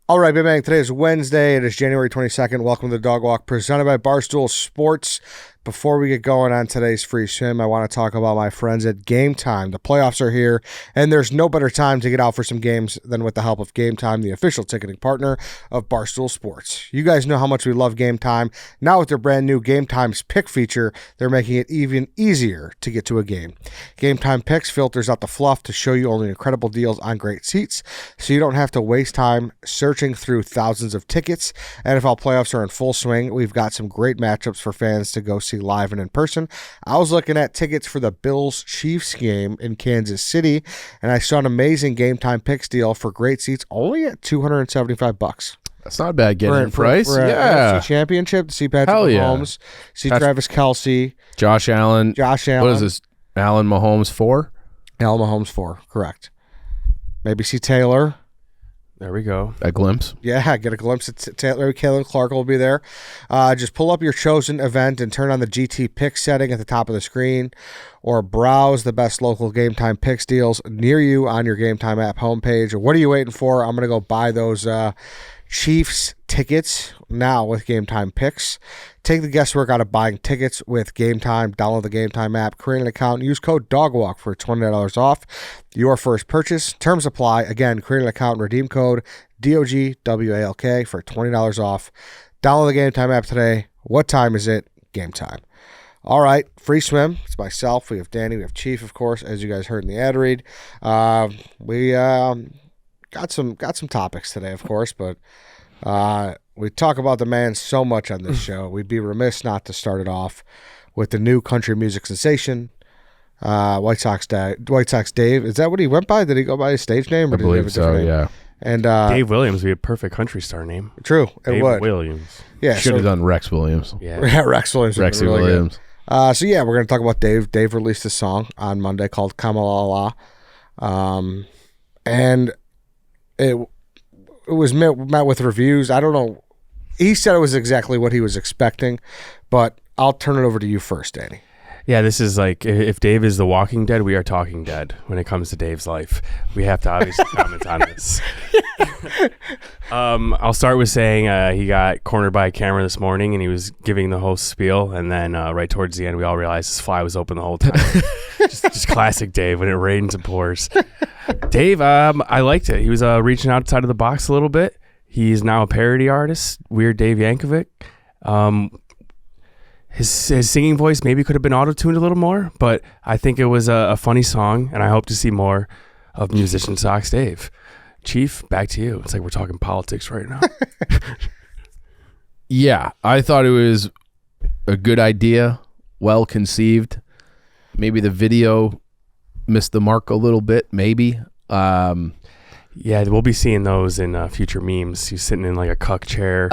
All right, Big Bang. Today is Wednesday. It is January 22nd. Welcome to the Dog Walk presented by Barstool Sports. Before we get going on today's free swim, I want to talk about my friends at Game Time. The playoffs are here, and there's no better time to get out for some games than with the help of Game Time, the official ticketing partner of Barstool Sports. You guys know how much we love Game Time. Now with their brand new Game Time's Pick feature, they're making it even easier to get to a game. Game Time Picks filters out the fluff to show you only incredible deals on great seats, so you don't have to waste time searching through thousands of tickets. NFL playoffs are in full swing. We've got some great matchups for fans to go see live and in person. I was looking at tickets for the Bills-Chiefs game in Kansas City, and I saw an amazing Game Time Picks deal for great seats only at $275. That's not a bad getting price. For yeah. NFC Championship to see Patrick Mahomes, see Travis Kelce, Josh Allen. What is this? Allen Mahomes 4? Allen Mahomes 4, correct. Maybe see Taylor. There we go. A glimpse. Yeah, get a glimpse at Taylor. Kalen Clark will be there. Just pull up your chosen event and turn on the GT Pick setting at the top of the screen, or browse the best local Game Time Picks deals near you on your Game Time app homepage. What are you waiting for? I'm going to go buy those Chiefs tickets now with Game Time Picks. Take the guesswork out of buying tickets with Game Time. Download the Game Time app, create an account, and use code DOGWALK for $20 off your first purchase. Terms apply. Again, create an account and redeem code DOGWALK for $20 off. Download the Game Time app today. What time is it? Game time. All right, free swim. It's myself. We have Danny. We have Chief, of course, as you guys heard in the ad read. We got some topics today, of course, but we talk about the man so much on this show. We'd be remiss not to start it off with the new country music sensation, White Sox Dave. Is that what he went by? Did he go by his stage name? Or I did he have believe a so, different name? yeah. And Dave Williams would be a perfect country star name. True, it Dave would. Williams. Yeah, Should have done Rex Williams. Yeah. Rex Williams. Rexy really Williams. Good. So yeah, we're gonna talk about Dave. Dave released a song on Monday called Kamalala, and it was met with reviews. I don't know. He said it was exactly what he was expecting, but I'll turn it over to you first, Danny. Yeah, this is like, if Dave is the Walking Dead, we are Talking Dead when it comes to Dave's life. We have to obviously comment on this. I'll start with saying he got cornered by a camera this morning, and he was giving the whole spiel, and then right towards the end, we all realized his fly was open the whole time. just classic Dave when it rains and pours. Dave, I liked it. He was reaching outside of the box a little bit. He's now a parody artist, Weird Dave Yankovic. His singing voice maybe could have been auto-tuned a little more, but I think it was a funny song, and I hope to see more of musician Sox Dave. Chief, back to you. It's like we're talking politics right now. Yeah, I thought it was a good idea, well conceived. Maybe the video missed the mark a little bit, maybe. Yeah, we'll be seeing those in future memes. He's sitting in like a cuck chair.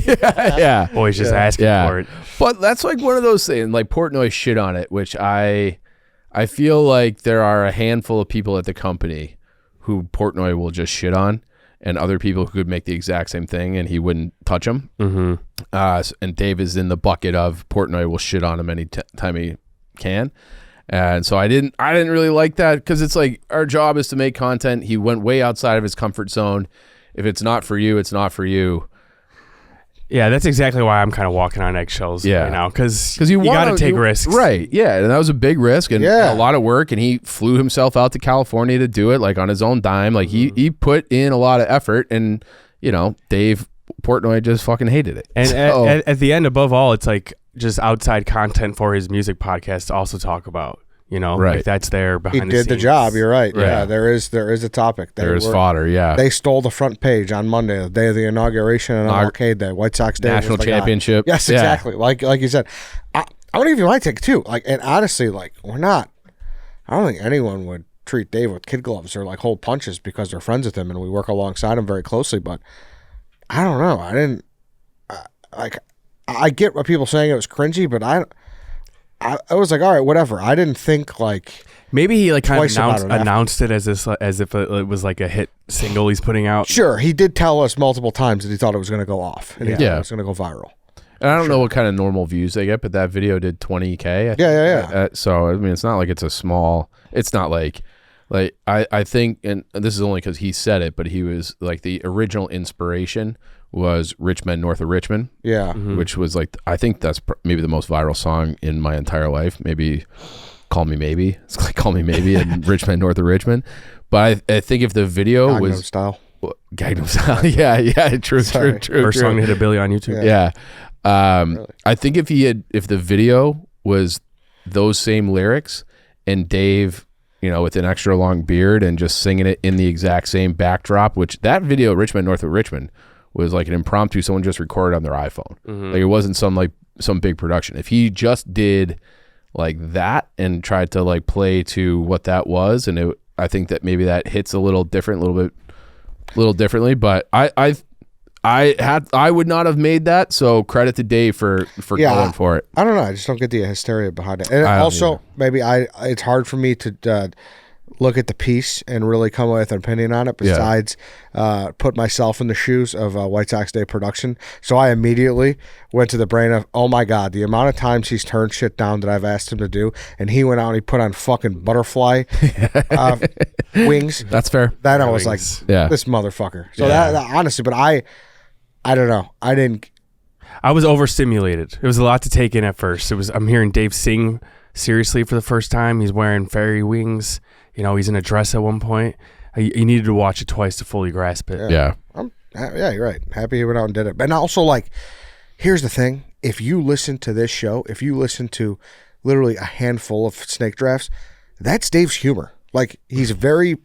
yeah. Boys just asking for it. But that's like one of those things, like Portnoy shit on it, which I feel like there are a handful of people at the company who Portnoy will just shit on, and other people who could make the exact same thing and he wouldn't touch them. Mm-hmm. And Dave is in the bucket of Portnoy will shit on him any time he can. And so I didn't really like that, because it's like our job is to make content. He went way outside of his comfort zone. If it's not for you, it's not for you. Yeah, that's exactly why I'm kind of walking on eggshells right now, because you got to take risks. Right, yeah, and that was a big risk and a lot of work, and he flew himself out to California to do it, like on his own dime. Like he put in a lot of effort, and Dave Portnoy just fucking hated it. And at the end, above all, it's like just outside content for his music podcast to also talk about. Right. Like that's there behind the scenes. He did the job. You're right. Right. Yeah, there is a topic. There is fodder. Yeah, they stole the front page on Monday, the day of the inauguration and Arcade Day. White Sox Dave National Championship. Yes, exactly. Like you said, I would give you my take too. Like, and honestly, like we're not. I don't think anyone would treat Dave with kid gloves or like hold punches because they're friends with him and we work alongside him very closely. But I don't know. I didn't I get what people saying it was cringy, but I was like, all right, whatever. I didn't think like maybe he like kind of announced it as if it was like a hit single he's putting out. Sure, he did tell us multiple times that he thought it was going to go off and he thought it was going to go viral. And I don't know what kind of normal views they get, but that video did 20K. Yeah. So I mean, it's not like it's a small. It's not like Like I think, and this is only because he said it, but he was like the original inspiration was "Rich Men North of Richmond," Yeah. which was like I think that's maybe the most viral song in my entire life. Maybe "Call Me Maybe." It's like "Call Me Maybe" and "Rich Men North of Richmond." But I think if the video Gangnam was Style. Gangnam Style, yeah, true. First song to hit 1 billion on YouTube. Yeah. Really? I think if the video was those same lyrics and Dave, with an extra long beard and just singing it in the exact same backdrop, which that video, Richmond North of Richmond, was like an impromptu someone just recorded on their iPhone. Like it wasn't some big production. If he just did like that and tried to like play to what that was, and I think that maybe that hits a little differently, but I would not have made that. So credit to Dave for going for it. I don't know. I just don't get the hysteria behind it. And I don't also, either. maybe it's hard for me to look at the piece and really come with an opinion on it. Besides, put myself in the shoes of White Sox Dave production. So I immediately went to the brain of, oh my God, the amount of times he's turned shit down that I've asked him to do, and he went out and he put on fucking butterfly wings. That's fair. Then I was Wings. like, Yeah. this motherfucker. So Yeah. that honestly, but I don't know. I didn't. I was overstimulated. It was a lot to take in at first. I'm hearing Dave sing seriously for the first time. He's wearing fairy wings. He's in a dress at one point. You needed to watch it twice to fully grasp it. Yeah. Yeah, you're right. Happy he went out and did it. And also, like, here's the thing. If you listen to this show, if you listen to literally a handful of snake drafts, that's Dave's humor. Like, he's very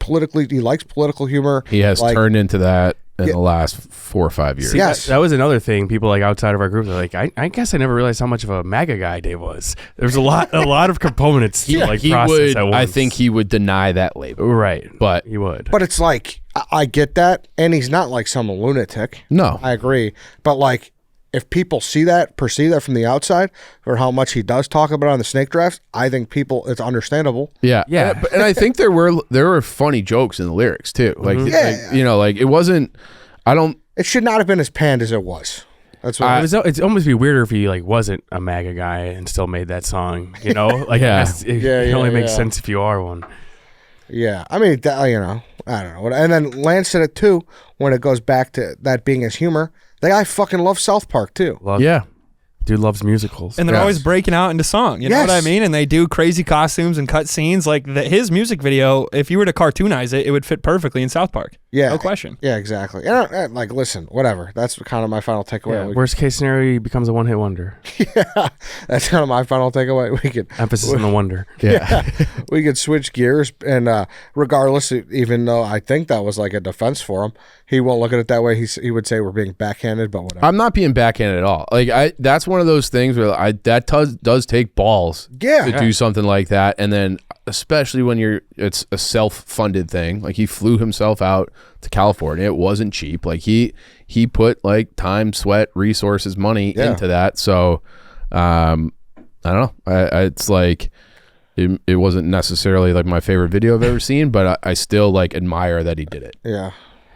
he likes political humor. He has like, turned into that in the last 4 or 5 years. See, Yes. that was another thing. People like outside of our group, they're like, I guess I never realized how much of a MAGA guy Dave was. There's a lot of components to He process would. at once. I think he would deny that label. right, But he would. But it's like, I get that. And he's not like some lunatic. no, I agree. But, like, if people perceive that from the outside, or how much he does talk about it on the snake drafts, I think it's understandable. yeah. Yeah. And I think there were funny jokes in the lyrics too. Like, like it wasn't. I don't. It should not have been as panned as it was. That's what It's almost be weirder if he like wasn't a MAGA guy and still made that song. Like Yeah. it only makes sense if you are one. Yeah, I mean, I don't know. And then Lance said it too when it goes back to that being his humor. The guy fucking loves South Park too. Yeah. Dude loves musicals. And they're Yes. always breaking out into song. You know what I Yes. mean? And they do crazy costumes and cut scenes. Like his music video, if you were to cartoonize it, it would fit perfectly in South Park. Yeah, No question. Yeah, exactly. And like, listen, whatever. That's kind of my final takeaway. Worst case scenario, he becomes a one-hit wonder. Yeah, that's kind of my final takeaway. We could Emphasis on the wonder. Yeah. we could switch gears, and regardless, even though I think that was like a defense for him, he won't look at it that way. He would say we're being backhanded, but whatever. I'm not being backhanded at all. Like that's one of those things where that does take balls to do something like that, and then especially when it's a self-funded thing. Like he flew himself out to California. It wasn't cheap. Like he put like time, sweat, resources, money into that. So I don't know. It's like it wasn't necessarily like my favorite video I've ever seen, but I still like admire that he did it. Yeah.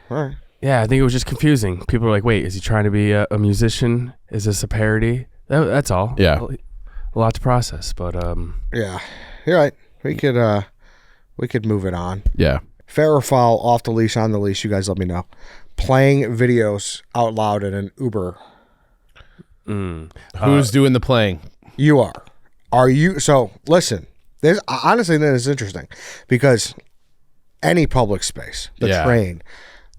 All right. Yeah, I think it was just confusing. People were like, wait, is he trying to be a musician? Is this a parody? That's all. Yeah. A lot to process, but Yeah, you're right. We could move it on. Yeah. Fair or foul, off the leash, on the leash, you guys let me know. Playing videos out loud in an Uber. Who's doing the playing? You are. Are you? So, listen, honestly, this is interesting because any public space, the train,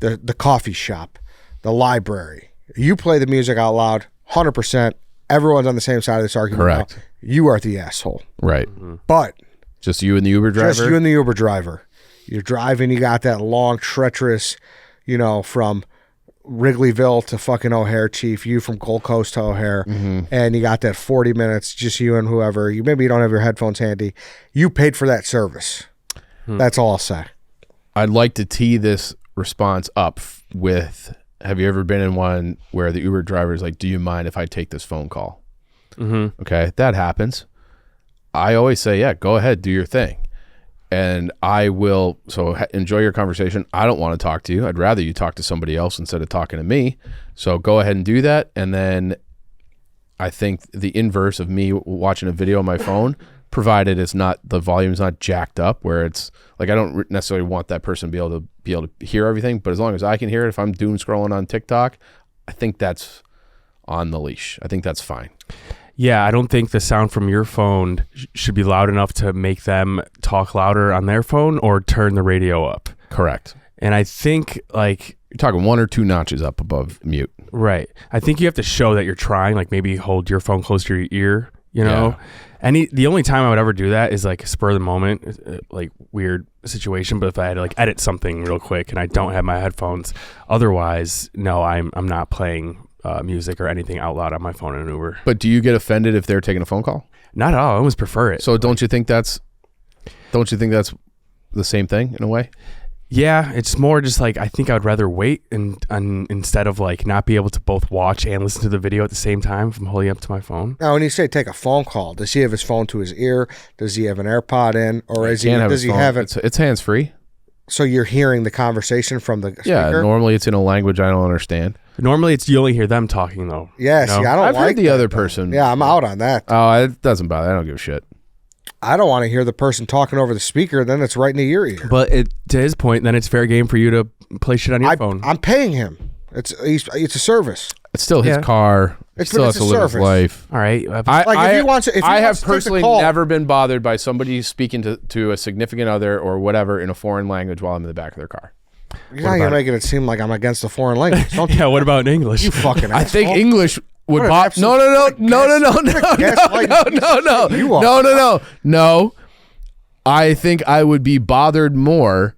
the coffee shop, the library, you play the music out loud, 100%. Everyone's on the same side of this argument. Correct. Now. You are the asshole. Right. But Just you and the Uber driver? just you and the Uber driver. You're driving, you got that long, treacherous, from Wrigleyville to fucking O'Hare, Chief, you from Gold Coast to O'Hare, and you got that 40 minutes, just you and whoever. Maybe you don't have your headphones handy. You paid for that service. That's all I'll say. I'd like to tee this response up with, have you ever been in one where the Uber driver is like, do you mind if I take this phone call? Okay, that happens. I always say, yeah, go ahead, do your thing. And I will, enjoy your conversation. I don't want to talk to you. I'd rather you talk to somebody else instead of talking to me. So go ahead and do that. And then I think the inverse of me watching a video on my phone, provided it's not, the volume's not jacked up where it's like, I don't necessarily want that person to be able to hear everything, but as long as I can hear it, if I'm doom scrolling on TikTok, I think that's on the leash. I think that's fine. Yeah, I don't think the sound from your phone should be loud enough to make them talk louder on their phone or turn the radio up. Correct. And I think like you're talking 1 or 2 notches up above mute. Right. I think you have to show that you're trying, like maybe hold your phone close to your ear, you know? Yeah. The only time I would ever do that is like spur of the moment, like weird situation. But if I had to like edit something real quick and I don't have my headphones, otherwise, no, I'm not playing music or anything out loud on my phone in an Uber. But do you get offended if they're taking a phone call? Not at all. I almost prefer it. So don't you think that's the same thing in a way? Yeah, it's more just like I think I would rather wait and instead of like not be able to both watch and listen to the video at the same time if I'm holding up to my phone. Now, when you say take a phone call, does he have his phone to his ear? Does he have an AirPod in, or does he have it? It's hands free. So you're hearing the conversation from the speaker? Yeah, normally it's in a language I don't understand. Normally it's you only hear them talking though. Yeah, see, I don't I've like heard the other person. Yeah, I'm out on that. Oh, it doesn't bother. I don't give a shit. I don't want to hear the person talking over the speaker, then it's right in your ear. But to his point, then it's fair game for you to play shit on your phone. I'm paying him. It's a service. It's still his car. He still has to live his life. All right. I have personally never been bothered by somebody speaking to a significant other or whatever in a foreign language while I'm in the back of their car. You're making it seem like I'm against the foreign language. Yeah, what about in English? You fucking asshole. I think English would bother. No. I think I would be bothered more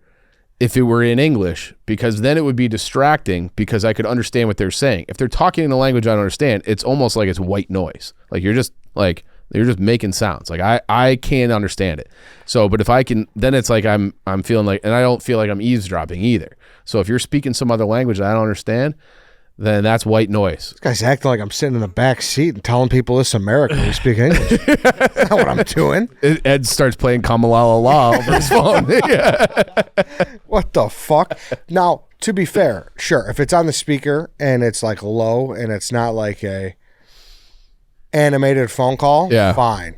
if it were in English, because then it would be distracting because I could understand what they're saying. If they're talking in a language I don't understand, it's almost like it's white noise. Like you're just making sounds. Like I can't understand it. So, but if I can, then it's like I'm feeling like, and I don't feel like I'm eavesdropping either. So if you're speaking some other language that I don't understand, then that's white noise. This guy's acting like I'm sitting in the back seat and telling people this is America. We speak English. That's not what I'm doing. Ed starts playing Kamalala La over his phone. What the fuck? Now, to be fair, sure, if it's on the speaker and it's like low and it's not like a animated phone call, fine.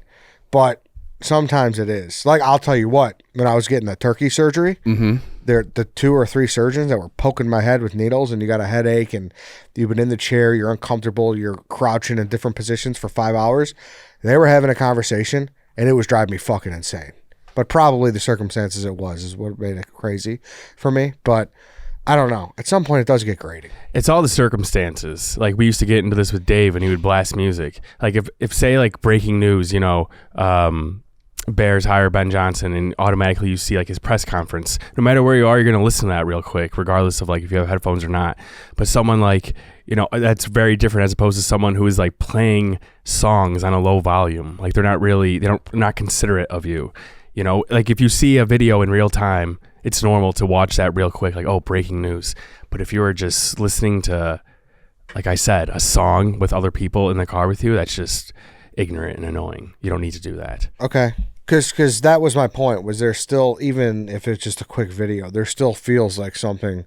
But sometimes it is. Like, I'll tell you what, when I was getting the turkey surgery, the 2 or 3 surgeons that were poking my head with needles, and you got a headache and you've been in the chair, you're uncomfortable, you're crouching in different positions for 5 hours. They were having a conversation and it was driving me fucking insane. But probably the circumstances is what made it crazy for me. But I don't know. At some point, it does get grating. It's all the circumstances. Like, we used to get into this with Dave, and he would blast music. Like, if say, like, breaking news, Bears hire Ben Johnson, and automatically you see, like, his press conference. No matter where you are, you're going to listen to that real quick, regardless of, like, if you have headphones or not. But someone, like, that's very different as opposed to someone who is, like, playing songs on a low volume. Like, they're not considerate of you. Like, if you see a video in real time, it's normal to watch that real quick, like, oh, breaking news. But if you were just listening to, like I said, a song with other people in the car with you, that's just ignorant and annoying. You don't need to do that. Okay. Because that was my point, was there still, even if it's just a quick video, there still feels like something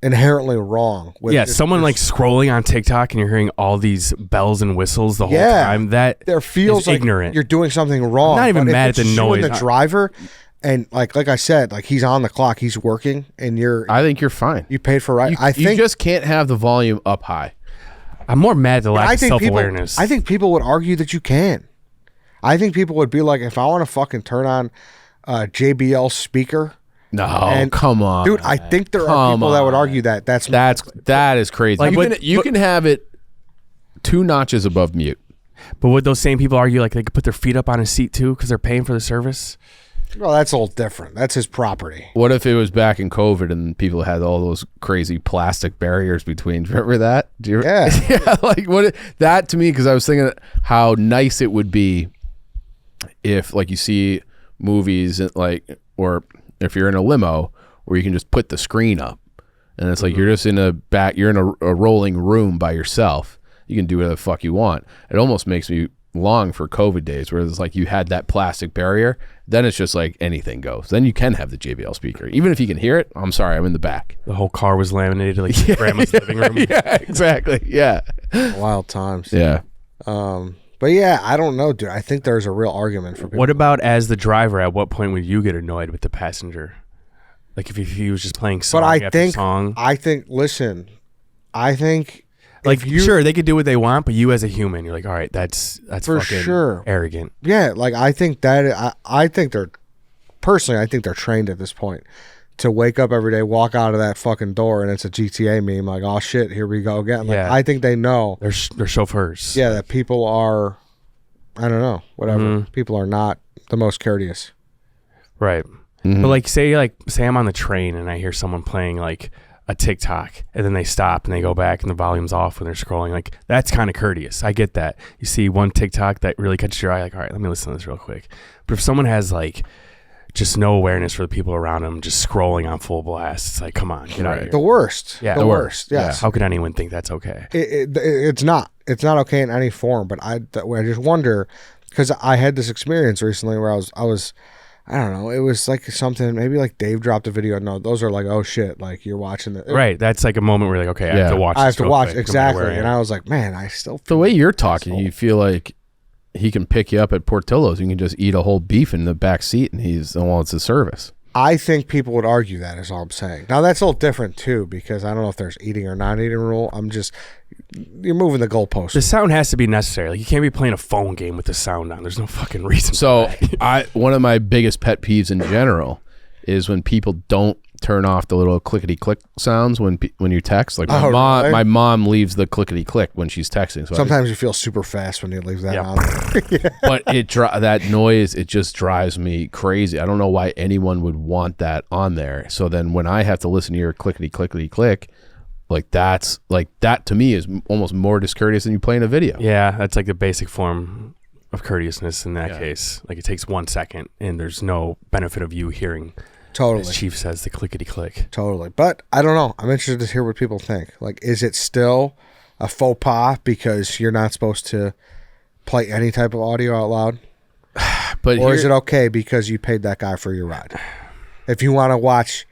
inherently wrong. With someone like scrolling on TikTok and you're hearing all these bells and whistles the whole time. That there feels like ignorant. You're doing something wrong. I'm not even mad at the noise. The driver, and like I said, like he's on the clock, he's working, and I think you're fine. You paid for right. You just can't have the volume up high. I'm more mad at the lack of self-awareness. I think people would argue that you can. I think people would be like, if I want to fucking turn on a JBL speaker. No, come on, dude. I think there are people that would argue that. That is crazy. Like, you can have it 2 notches above mute. But would those same people argue like they could put their feet up on a seat too because they're paying for the service? Well, that's all different. That's his property. What if it was back in COVID and people had all those crazy plastic barriers between? Remember that? Yeah. Like that to me, because I was thinking how nice it would be if, like, you see movies like, or if you're in a limo where you can just put the screen up and it's like you're just in you're in a rolling room by yourself. You can do whatever the fuck you want. It almost makes me long for COVID days where it's like you had that plastic barrier. Then it's just like anything goes. Then you can have the JBL speaker. Even if you can hear it, I'm sorry, I'm in the back. The whole car was laminated like grandma's living room. Yeah, exactly. Yeah. Wild times. Yeah. But yeah, I don't know, dude. I think there's a real argument for people. What about as the driver? At what point would you get annoyed with the passenger? Like if he was just playing song after song. Listen, I think like sure they could do what they want, but you as a human, you're like, all right, that's for fucking sure arrogant. Yeah, like I think that I think they're trained at this point to wake up every day, walk out of that fucking door, and it's a GTA meme. Like, oh shit, here we go again. Like, Yeah. I think they know. They're chauffeurs. Yeah, that people are, I don't know, whatever. People are not the most courteous. Right. But like say I'm on the train and I hear someone playing like a TikTok and then they stop and they go back and the volume's off when they're scrolling. Like that's kind of courteous. I get that. You see one TikTok that really catches your eye, like, all right, let me listen to this real quick. But if someone has like just no awareness for the people around them, just scrolling on full blast, it's like, come on, get out of here. The worst. Yeah, the worst. Yes. Yeah. How could anyone think that's okay? It's not. It's not okay in any form. But I just wonder, because I had this experience recently where I was I don't know. It was like something, maybe like Dave dropped a video. No, those are like, oh shit, like you're watching it. Right. That's like a moment where you're like, okay, I have to watch I this have to real watch, quick, exactly. no matter where And I am. I was like, man, I still The way you're talking, you feel like he can pick you up at Portillo's. You can just eat a whole beef in the back seat and it's a service. I think people would argue that is all I'm saying. Now that's a little different too, because I don't know if there's eating or not eating rule. You're moving the goalposts. The sound has to be necessary. Like you can't be playing a phone game with the sound on. There's no fucking reason. So one of my biggest pet peeves in general is when people don't turn off the little clickety click sounds when you text. Like really? My mom leaves the clickety click when she's texting. So Sometimes you feel super fast when you leave that on. But that noise, it just drives me crazy. I don't know why anyone would want that on there. So then when I have to listen to your clickety click, that to me is almost more discourteous than you playing a video. Yeah, that's like the basic form of courteousness in that case. Like it takes 1 second and there's no benefit of you hearing. Totally. As Chief says, the clickety click. Totally. But I don't know. I'm interested to hear what people think. Like, is it still a faux pas because you're not supposed to play any type of audio out loud? Or is it okay because you paid that guy for your ride? If you want to watch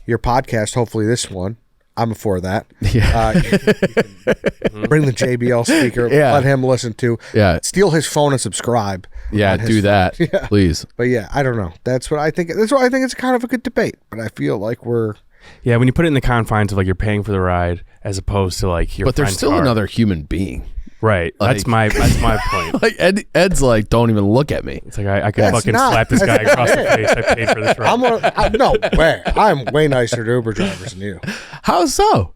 your podcast, hopefully this one, I'm for that. Yeah. You can bring the JBL speaker, let him listen to. Yeah. Steal his phone and subscribe. Yeah, do that, please. But yeah, I don't know. That's what I think. That's why I think it's kind of a good debate. But I feel like we're. Yeah, when you put it in the confines of like you're paying for the ride as opposed to like your. But there's still another human being. Right. That's my point. Like Ed's like, don't even look at me. It's like I could fucking slap this guy across the face. I paid for this ride. No way. I'm way nicer to Uber drivers than you. How so?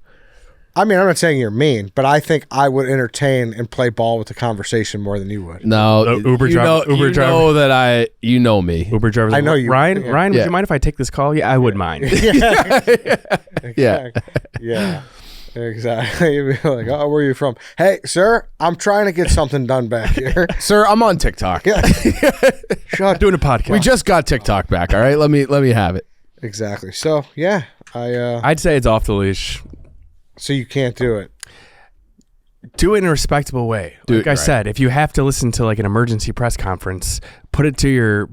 I mean, I'm not saying you're mean, but I think I would entertain and play ball with the conversation more than you would. No, Uber driver. know that you know me. Uber drivers. I know you. Ryan, Yeah. Ryan, would you mind if I take this call? Yeah, I would mind. Yeah. Exactly. You'd be like, oh, where are you from? Hey, sir, I'm trying to get something done back here. Sir, I'm on TikTok. Shut Doing a podcast. We just got TikTok back. All right, let me have it. Exactly. So yeah, I'd say it's off the leash. So you can't do it. Do it in a respectable way. Do Like it I right. said, if you have to listen to like an emergency press conference, put it to your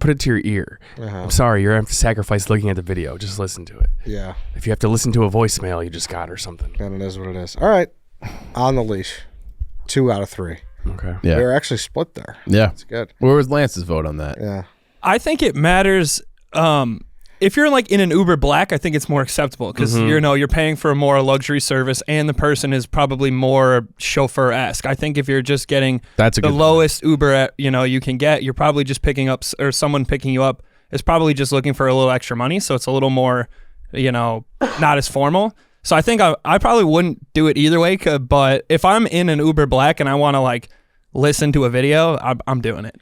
ear. I'm sorry, you're going to have to sacrifice looking at the video. Just listen to it. Yeah. If you have to listen to a voicemail you just got or something. And it is what it is. All right. On the leash. 2 out of 3. Okay. Yeah. They're actually split there. Yeah. It's good. Where was Lance's vote on that? Yeah. I think it matters. If you're like in an Uber Black, I think it's more acceptable because you're paying for a more luxury service and the person is probably more chauffeur-esque. I think if you're just getting That's a the good lowest Uber you can get, you're probably just picking up, or someone picking you up is probably just looking for a little extra money, so it's a little more, not as formal. So I think I probably wouldn't do it either way. But if I'm in an Uber Black and I want to like listen to a video, I'm doing it,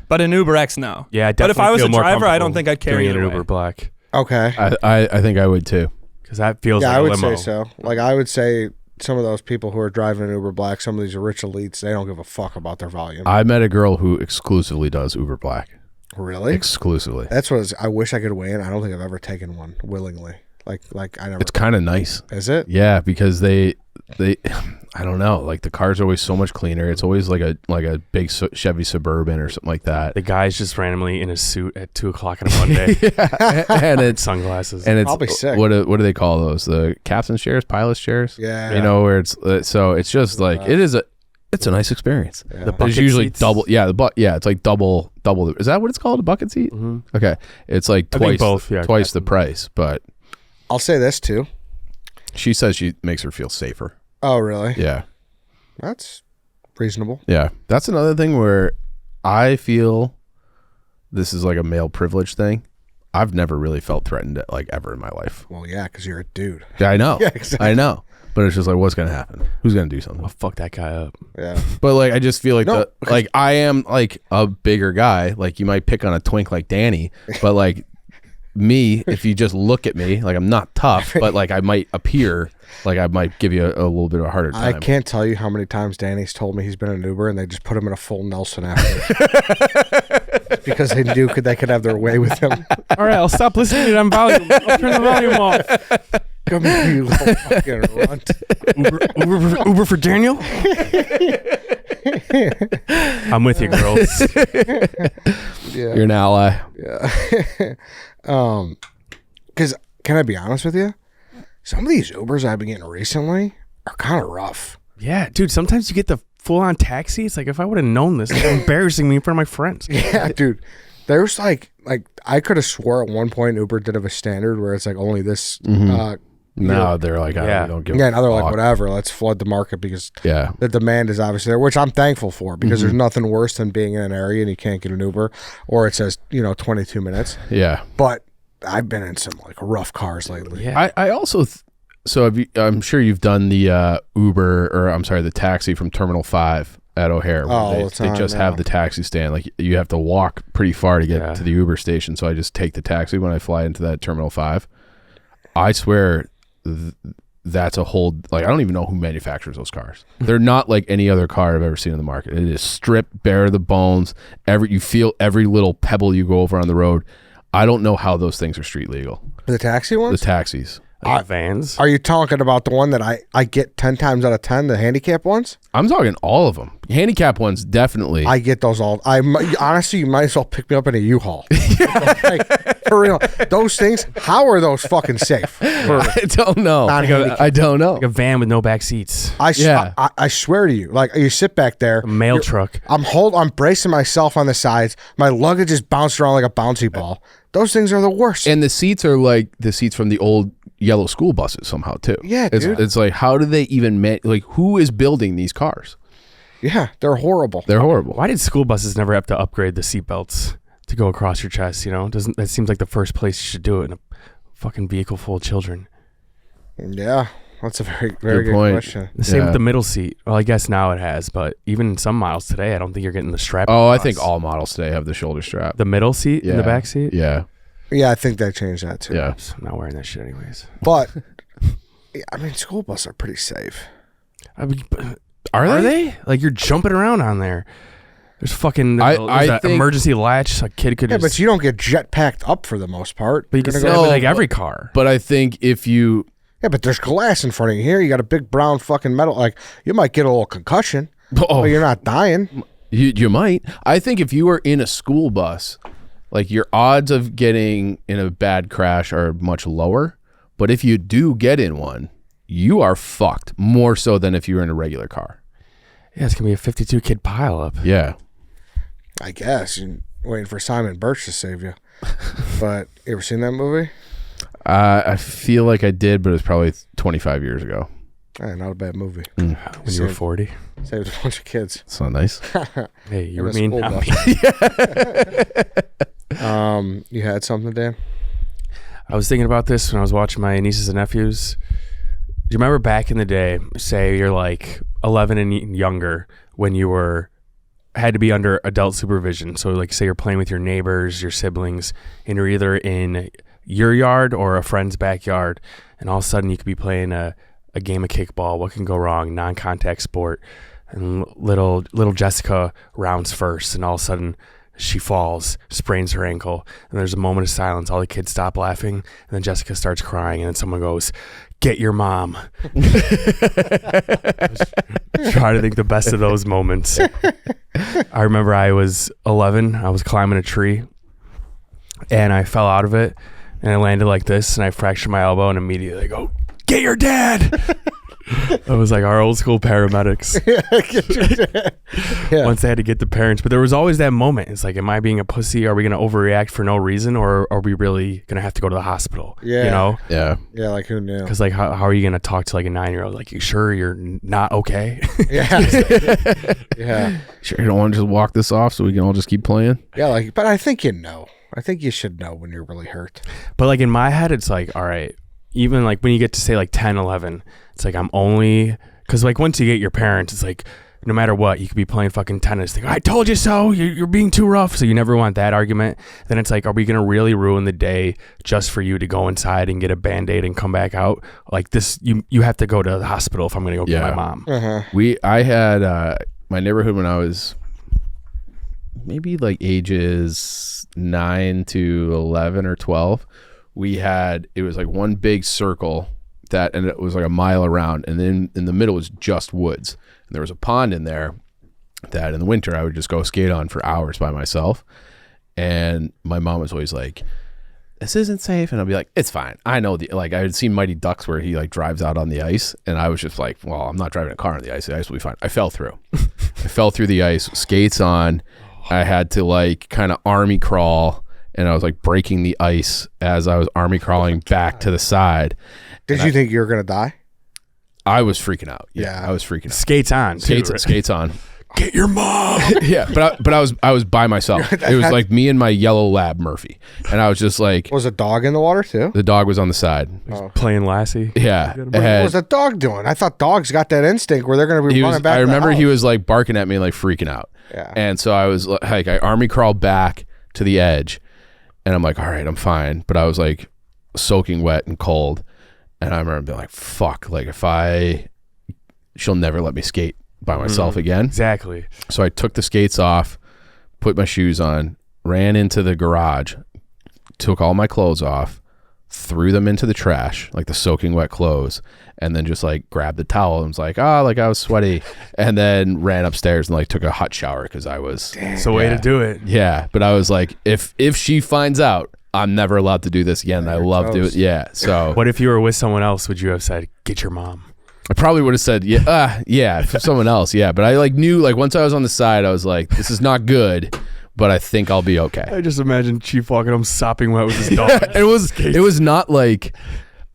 But an Uber X, no. Yeah, I but if I was a feel more driver, I don't comfortable think I'd carry doing it an Uber Black Okay. I think I would too. because that feels Yeah, like I a would limo. say so. Like, I would say some of those people who are driving an Uber Black, some of these rich elites, they don't give a fuck about their volume. I met a girl who exclusively does Uber Black. Really? Exclusively. That's what I wish I could weigh in. I don't think I've ever taken one willingly. Like I never. It's kind of nice. Is it? Yeah, because they I don't know, like the car's always so much cleaner. It's always like a big Chevy Suburban or something like that. The guy's just randomly in a suit at 2:00 on a Monday, and it's sunglasses. and it's Probably sick. What do they call those? The captain's chairs, pilot's chairs? Yeah. Where it's so it's just like it's It's a nice experience. The There's bucket usually seats? double. Yeah, it's like double. Is that what it's called? A bucket seat? Mhm. Okay, it's like I think twice both, yeah. twice the price. But I'll say this too. she says she makes her feel safer. Oh, really? Yeah, That's reasonable. yeah. That's another thing where I feel this is like a male privilege thing. I've never really felt threatened like ever in my life. Well, yeah, because you're a dude. Yeah, I know. Yeah, exactly. I know. But it's just like, what's gonna happen? Who's gonna do something? I'll fuck that guy up. Yeah. But like, I just feel like No, like I am like a bigger guy. Like you might pick on a twink like Danny, but like me, if you just look at me, like I'm not tough, but like I might appear like I might give you a little bit of a harder I time. can't tell you how many times Danny's told me he's been in an Uber and they just put him in a full Nelson after. Because they knew they could have their way with him. All right, I'll stop listening to them volume. I'll turn the volume off. Come here, you little fucking runt. Uber for Daniel? I'm with you, girls. Yeah. You're an ally. Yeah. Because can I be honest with you? Some of these Ubers I've been getting recently are kind of rough. Yeah, dude, sometimes you get the full-on taxi. It's like, if I would have known this, it's embarrassing me in front of my friends. Yeah, dude. There's like I could have swore at one point Uber did have a standard where it's like only this. No, they're like, I Yeah. don't give Yeah, a now they're like, fuck. whatever. Let's flood the market because Yeah. the demand is obviously there, which I'm thankful for because there's nothing worse than being in an area and you can't get an Uber or it says 22 minutes. Yeah. But I've been in some like rough cars lately. Yeah. I also so have you, I'm sure you've done the the taxi from Terminal 5 at O'Hare. Where All they the time, just yeah. have the taxi stand. Like you have to walk pretty far to get Yeah. to the Uber station. So I just take the taxi when I fly into that Terminal 5. I swear that's a whole, like, I don't even know who manufactures those cars. They're not like any other car I've ever seen in the market. It is stripped bare of the bones. You feel every little pebble you go over on the road. I don't know how those things are street legal. The taxi The ones? taxis. Like vans. Are you talking about the one that I get 10 times out of 10, the handicap ones? I'm talking all of them. Handicap ones, definitely. I get those all. Honestly, you might as well pick me up in a U-Haul. Like, for real. Those things, how are those fucking safe? I don't know. I don't know. Like a van with no back seats. Yeah. I swear to you, like you sit back there. A mail truck. I'm bracing myself on the sides. My luggage is bounced around like a bouncy ball. Those things are the worst. And the seats are like the seats from the old yellow school buses somehow too. Yeah, dude. It's like, how do they even who is building these cars? Yeah, they're horrible. They're horrible. Why did school buses never have to upgrade the seatbelts to go across your chest? Doesn't that seems like the first place you should do it in a fucking vehicle full of children? Yeah, that's a very good point. question. The same Yeah. with the middle seat. Well, I guess now it has, but even in some models today, I don't think you're getting the strap. Oh, I across. think all models today have the shoulder strap. the middle seat Yeah. in the back seat. Yeah. Yeah, I think they changed that too. Yeah. I'm not wearing that shit anyways. But I mean, school buses are pretty safe. I mean, Are they? Like you're jumping around on there. There's fucking I there's that think- emergency latch. A kid could Yeah, just. but you don't get jet packed up for the most part. But you can You're see gonna that go- with like every car. But I think if you Yeah, but there's glass in front of you here. You got a big brown fucking metal. Like you might get a little concussion, but you're not dying. You might. I think if you are in a school bus, like your odds of getting in a bad crash are much lower. But if you do get in one, you are fucked more so than if you were in a regular car. Yeah, it's gonna be a 52 kid pileup. Yeah. I guess you're waiting for Simon Birch to save you. But you ever seen that movie? I feel like I did, but it was probably 25 years ago. Not a bad movie. When you were 40. Saved a bunch of kids. It's not nice. Hey, you In were a mean. school not bus. me. You had something, Dan? I was thinking about this when I was watching my nieces and nephews. Do you remember back in the day, say you're like 11 and younger, when you had to be under adult supervision? So like say you're playing with your neighbors, your siblings, and you're either in your yard or a friend's backyard, and all of a sudden you could be playing a game of kickball. What can go wrong? Non-contact sport. And little Jessica rounds first, and all of a sudden she falls, sprains her ankle, and there's a moment of silence. All the kids stop laughing, and then Jessica starts crying, and then someone goes, "Get your mom." Try to think the best of those moments. I remember I was 11. I was climbing a tree, and I fell out of it, and I landed like this, and I fractured my elbow, and immediately I go, "Get your dad!" It was like our old school paramedics. Yeah. Once they had to get the parents. But there was always that moment. It's like, am I being a pussy? Are we going to overreact for no reason? Or are we really going to have to go to the hospital? Yeah. You know? Yeah. Yeah, like who knew? Because like, how are you going to talk to like a 9-year-old? Like, you sure you're not okay? Yeah. Yeah. Sure, you don't want to just walk this off so we can all just keep playing? Yeah, like, but I think you know. I think you should know when you're really hurt. But like in my head, it's like, all right, even like when you get to say like 10, 11, it's like I'm only, because like once you get your parents, it's like no matter what, you could be playing fucking tennis. Like, I told you so, you're being too rough. So you never want that argument. Then it's like, are we going to really ruin the day just for you to go inside and get a Band-Aid and come back out? Like this, you have to go to the hospital if I'm going to go get my mom. Uh-huh. I had my neighborhood when I was maybe like ages 9 to 11 or 12. It was like one big circle and it was like a mile around, and then in the middle was just woods, and there was a pond in there that in the winter I would just go skate on for hours by myself. And my mom was always like, this isn't safe, and I'll be like, it's fine, I know. I had seen Mighty Ducks where he like drives out on the ice, and I was just like, well, I'm not driving a car on the ice will be fine. I fell through the ice, skates on. I had to like kind of army crawl, and I was like breaking the ice as I was army crawling back to the side. Did you think you were going to die? I was freaking out. Yeah. I was freaking out. Skates on. Skates on. Get your mom. Yeah, but I was by myself. It was like me and my yellow lab Murphy, and I was just like, Was a dog in the water too? the dog was on the side. Playing Lassie. Yeah, What was the dog doing? I thought dogs got that instinct where they're going to be running back. I remember to the he house. was like barking at me, like freaking out. Yeah. And so I was like, I army crawled back to the edge, and I'm like, all right, I'm fine. But I was like soaking wet and cold, and I remember being like, fuck, like she'll never let me skate by myself again. Exactly. So I took the skates off, put my shoes on, ran into the garage, took all my clothes off, threw them into the trash, like the soaking wet clothes, and then just like grabbed the towel and was like, like I was sweaty, and then ran upstairs and like took a hot shower because I was. It's a way to do it. Yeah, but I was like, if she finds out, I'm never allowed to do this again. I love to. Yeah. So What if you were with someone else? Would you have said, get your mom? I probably would have said, yeah, for someone else. Yeah. But I like knew, like once I was on the side, I was like, this is not good, but I think I'll be okay. I just imagine Chief walking home sopping wet with his dog. It was not like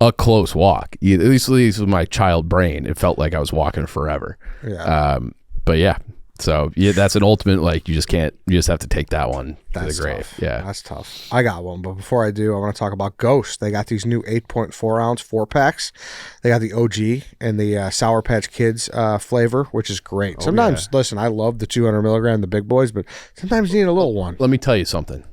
a close walk. At least with my child brain, it felt like I was walking forever. Yeah. But yeah. So yeah, that's an ultimate, like you just have to take that one to the grave. Tough. Yeah. That's tough. I got one, but before I do, I want to talk about Ghost. They got these new 8.4 ounce 4-packs. They got the OG and the Sour Patch Kids flavor, which is great. Sometimes, listen, I love the 200 milligram, the big boys, but sometimes you need a little one. Let me tell you something.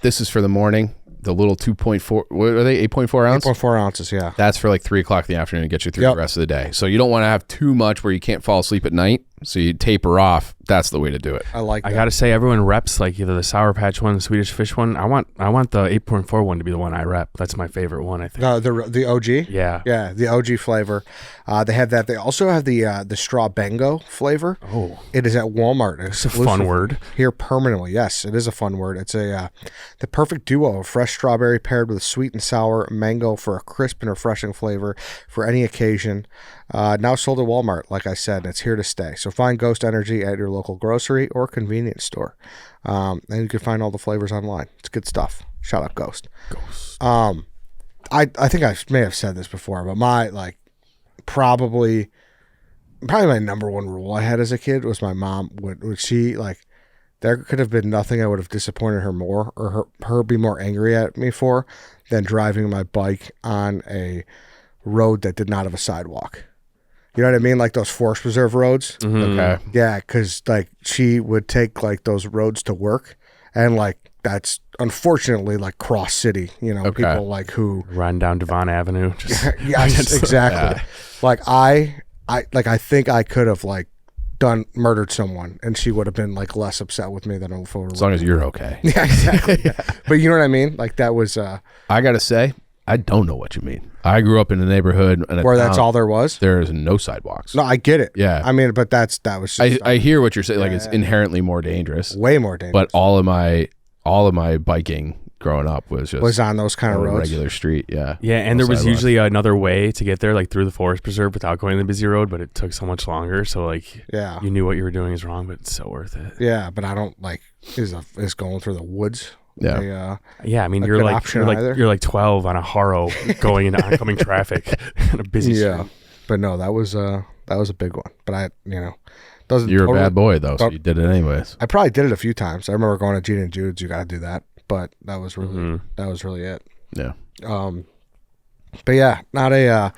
This is for the morning. The little 2.4, what are they, 8.4 ounce? 8.4 ounces, yeah. That's for like 3 o'clock in the afternoon to get you through the rest of the day. So you don't want to have too much where you can't fall asleep at night. So you taper off. That's the way to do it. I like that. I gotta say, everyone reps like either the Sour Patch one, the Swedish Fish one. I want the 8.4 one to be the one I rep. That's my favorite one, I think. The OG? Yeah. Yeah, the OG flavor. They have that. They also have the Straw Bango flavor. Oh. It is at Walmart. It's a fun word. Here permanently. Yes, it is a fun word. It's the perfect duo of fresh strawberry paired with sweet and sour mango for a crisp and refreshing flavor for any occasion. Now sold at Walmart, like I said, it's here to stay. So find Ghost Energy at your local grocery or convenience store. And you can find all the flavors online. It's good stuff. Shout out Ghost. I think I may have said this before, but my probably my number one rule I had as a kid was my mom would she there could have been nothing I would have disappointed her more or her be more angry at me for than driving my bike on a road that did not have a sidewalk. You know what I mean? Like those forest preserve roads. Okay. Yeah, because she would take those roads to work, and that's unfortunately cross city. You know, Okay. people who Run down Devon Avenue. Just yes, exactly. I think I could have murdered someone, and she would have been less upset with me than a photo. As long as you're okay. Yeah, exactly. Yeah. But you know what I mean? That was I got to say, I don't know what you mean. I grew up in a neighborhood where that's all there was. There is no sidewalks. No, I get it. Yeah. I mean, but that was just I hear what you're saying. It's inherently more dangerous. way more dangerous. But all of my biking growing up was just Was on those kind of a roads. regular street. Yeah. Yeah, and No there was sidewalk. usually another way to get there, like through the forest preserve without going the busy road, but it took so much longer. So like, Yeah. you knew what you were doing is wrong, but it's so worth it. Yeah, but I don't like is going through the woods. Yeah. Yeah, I mean, A you're good like option either. you're like 12 on a Haro going into oncoming traffic in a busy Yeah. street. But no, that was a big one. But I doesn't. You're totally, a bad boy though, so don't- you did it anyways. I probably did it a few times. I remember going to Gene and Jude's. You got to do that, but that was really it. Yeah. But yeah, not a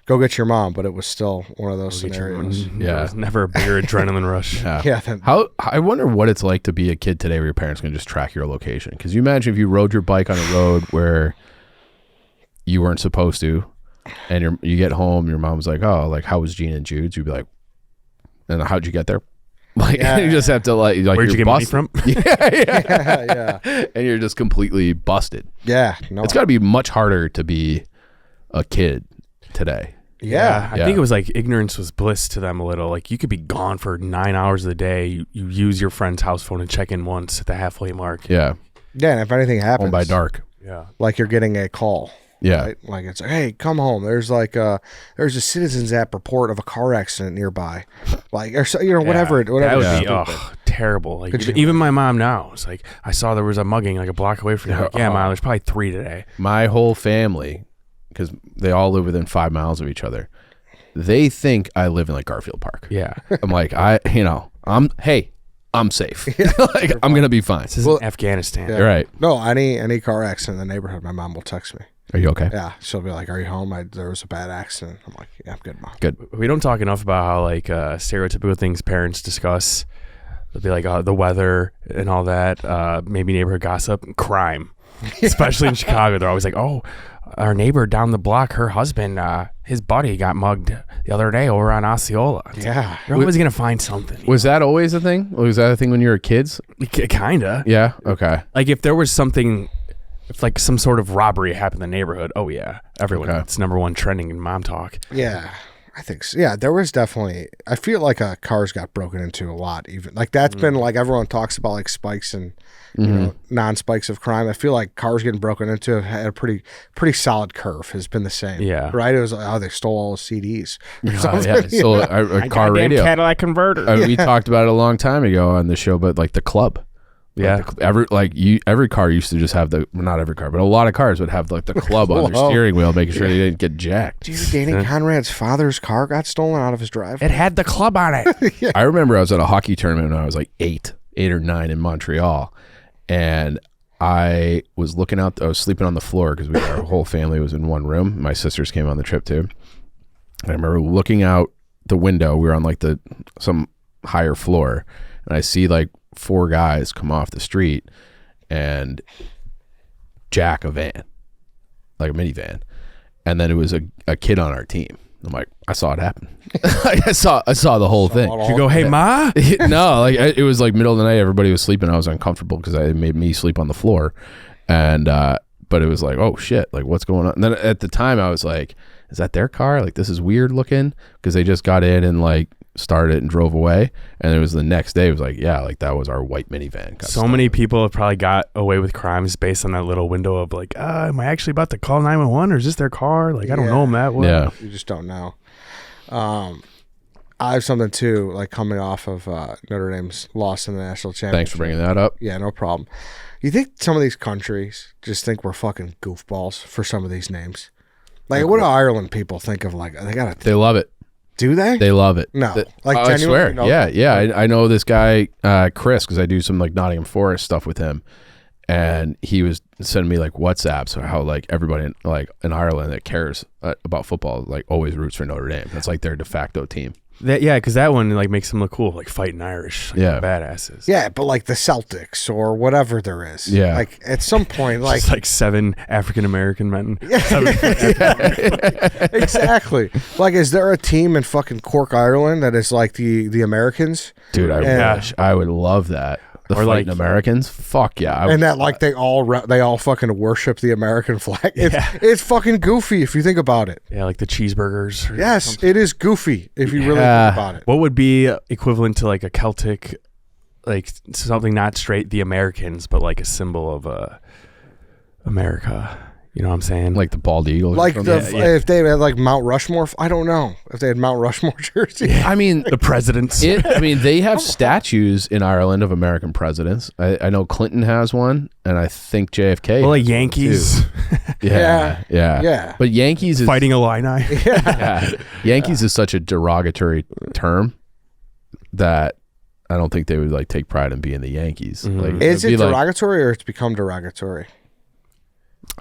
go get your mom, but it was still one of those Get your- scenarios. There Yeah. was never a bigger adrenaline rush. Yeah. Yeah, then, I wonder what it's like to be a kid today where your parents can just track your location. Because you imagine if you rode your bike on a road where you weren't supposed to, and you get home, your mom's like, "Oh, like how was Gene and Jude's?" You'd be like, "And how'd you get there?" Like you just have to like Where'd you're you get money busted. from? yeah, And you're just completely busted. yeah. No, It's got to be much harder to be a kid today. yeah. I think it was like ignorance was bliss to them a little. Like you could be gone for 9 hours of the day. You use your friend's house phone and check in once at the halfway mark. Yeah. Yeah, and if anything happens, Home by dark. Yeah. like you're getting a call. Yeah. Right? Like it's like, hey, come home. There's like there's a Citizens app report of a car accident nearby, like or so, whatever. That Whatever. would it's be stupid. terrible. Like Could you- even my mom now, it's like I saw there was a mugging like a block away from me. Like, yeah, mom, there's probably 3 today. My whole family, because they all live within 5 miles of each other, they think I live in like Garfield Park. Yeah. I'm like, I'm safe. Like I'm gonna be fine. This is Well, Afghanistan. You're right. No, any car accident in the neighborhood, my mom will text me. Are you okay? Yeah, she'll be like, "Are you home? There was a bad accident." I'm like, "Yeah, I'm good, mom." Good. We don't talk enough about how like stereotypical things parents discuss. They'll be like the weather and all that. Maybe neighborhood gossip, crime, especially in Chicago. They're always like, "Oh, our neighbor down the block, her husband, his buddy got mugged the other day over on Osceola." It's like, Yeah, you're always gonna find something. Was that always a thing? Was that a thing when you were kids? Kinda. Yeah. Okay. Like if there was something, if like some sort of robbery happened in the neighborhood, oh yeah, everyone. Okay. It's number one trending in mom talk. yeah. I think so. Yeah, there was definitely. I feel like cars got broken into a lot. Even like that's been like everyone talks about like spikes and non-spikes of crime. I feel like cars getting broken into have had a pretty solid curve. Has been the same. Yeah. Right. It was like, they stole all the CDs. Or Yeah. something. So a car radio. Cadillac converter. We talked about it a long time ago on the show, but like the club. Yeah. Every car used to just have not every car, but a lot of cars would have like the club on their Whoa. steering wheel, making sure they didn't get jacked. Dude, Danny Conrad's father's car got stolen out of his driveway. It had the club on it. I remember I was at a hockey tournament when I was like 8 or 9 in Montreal, and I was looking out. I was sleeping on the floor because our whole family was in one room. My sisters came on the trip too. And I remember looking out the window. We were on like some higher floor, and I see like 4 guys come off the street and jack a van, like a minivan, and then it was a kid on our team. I'm like, I saw it happen. I saw the whole thing. You go, hey ma. No, like it was like middle of the night. Everybody was sleeping. I was uncomfortable because it made me sleep on the floor, and but it was like, oh shit, like what's going on? And then at the time, I was like, is that their car? Like this is weird looking because they just got in and like started and drove away. And it was the next day. It was like, yeah, like that was our white minivan. So many people have probably got away with crimes based on that little window of like, am I actually about to call 911 or is this their car? Like I don't know them that well. Yeah. You just don't know. I have something too, like coming off of Notre Dame's loss in the national championship. Thanks for bringing that up. Yeah, no problem. You think some of these countries just think we're fucking goofballs for some of these names? Like, what do Ireland people think of? Like, they gotta They love it. do they? They love it. No. Th- Like, I genuinely, swear. no? Yeah. I know this guy, Chris, because I do some like Nottingham Forest stuff with him. And he was sending me like WhatsApps of how like everybody in Ireland that cares about football like always roots for Notre Dame. That's like their de facto team. Because that one like makes them look cool, like fighting Irish, like, Yeah. badasses. Yeah, but like the Celtics or whatever there is. Yeah. Like, at some point, like, Just like 7 African American men. exactly. Like, is there a team in fucking Cork, Ireland that is like the Americans? Dude, I Yeah. wish. I would love that. The Or, fighting like- Americans? Fuck yeah. And that like they all fucking worship the American flag. It's fucking goofy if you think about it. Yeah, like the cheeseburgers. or Yes, something. it is goofy if you really Yeah. think about it. What would be equivalent to like a Celtic, like something not straight the Americans, but like a symbol of America. You know what I'm saying? Like the bald eagle. Like from if they had like Mount Rushmore, I don't know if they had Mount Rushmore jersey. I mean, the presidents. they have statues in Ireland of American presidents. I know Clinton has one, and I think JFK. Well, like has one, Yankees. too. Yeah. But Yankees is Fighting Illini. yeah. Yankees is such a derogatory term that I don't think they would like take pride in being the Yankees. Like, Is it'd it be like- derogatory or it's become derogatory?